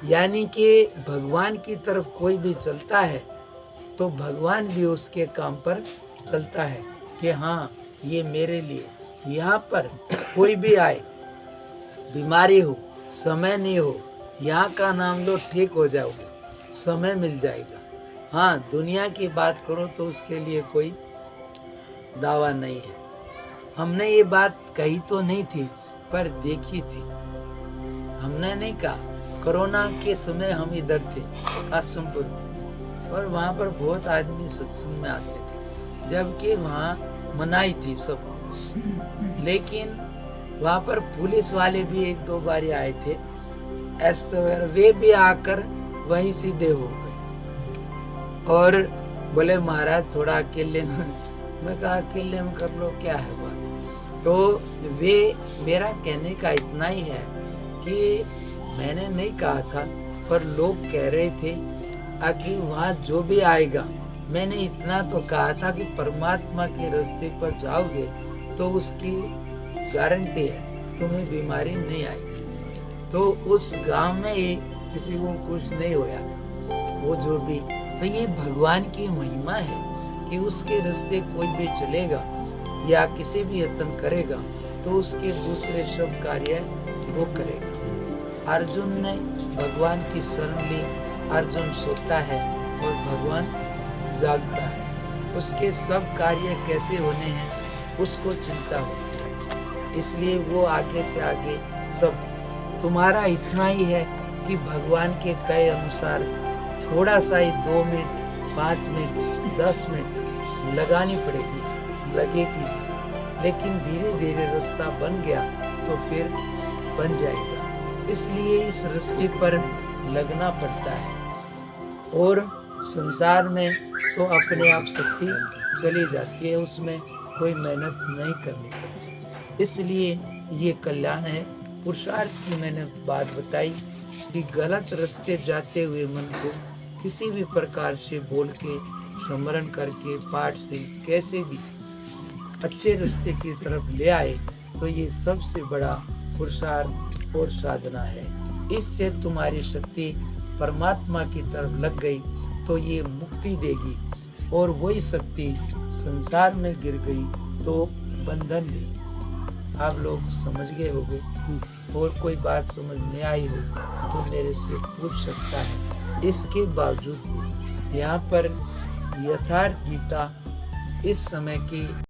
यानी कि भगवान की तरफ कोई भी चलता है तो भगवान भी उसके काम पर चलता है कि हाँ ये मेरे लिए। यहाँ पर कोई भी आए, बीमारी हो, समय नहीं हो, यहाँ का नाम लो ठीक हो जाओगे, समय मिल जाएगा। हाँ, दुनिया की बात करो तो उसके लिए कोई दावा नहीं है। हमने ये बात कही तो नहीं थी पर देखी थी। हमने नहीं कहा, कोरोना के समय हम इधर थे कासमपुर में, और वहाँ पर बहुत आदमी सत्संग में आते थे, जबकि वहाँ मनाही थी सबको। लेकिन वहाँ पर पुलिस वाले भी एक दो बार आए थे, ऐसे वे भी आकर वहीं सीधे हो गए और बोले महाराज थोड़ा अकेले में। मैं कहा अकेले में कर लो, क्या है बात। तो वे, मेरा कहने का इतना ही है कि मैंने नहीं कहा था पर लोग कह रहे थे कि वहाँ जो भी आएगा, मैंने इतना तो कहा था कि परमात्मा के रास्ते पर जाओगे तो उसकी गारंटी है तुम्हें बीमारी नहीं आएगी। तो उस गांव में ही किसी को कुछ नहीं होया था, वो जो भी। तो ये भगवान की महिमा है कि उसके रास्ते कोई भी चलेगा या किसी भी यत्न करेगा तो उसके दूसरे सब कार्य वो करेगा। अर्जुन ने भगवान की शरण ली, अर्जुन सोता है और भगवान जागता है। उसके सब कार्य कैसे होने हैं उसको चिंता होती है, इसलिए वो आगे से आगे सब। तुम्हारा इतना ही है कि भगवान के कहे अनुसार थोड़ा सा ही 2 मिनट, 5 मिनट, 10 मिनट लगानी पड़ेगी, लगेगी, लेकिन धीरे धीरे रास्ता बन गया तो फिर बन जाएगा। इसलिए इस रास्ते पर लगना पड़ता है। और संसार में तो अपने आप शक्ति चली जाती है, उसमें कोई मेहनत नहीं करनी पड़ती। इसलिए ये कल्याण है। पुरुषार्थ की मैंने बात बताई कि गलत रास्ते जाते हुए मन को किसी भी प्रकार से बोल के, स्मरण करके, पाठ से कैसे भी अच्छे रास्ते की तरफ ले आए तो ये सबसे बड़ा पुरुषार्थ और साधना है। इससे तुम्हारी शक्ति परमात्मा की तरफ लग गई तो ये मुक्ति देगी, और वही शक्ति संसार में गिर गई तो बंधन देगी। आप लोग समझ गए होंगे, और कोई बात समझ नहीं आई हो तो मेरे से पूछ सकता है। इसके बावजूद भी यहाँ पर यथार्थ गीता इस समय की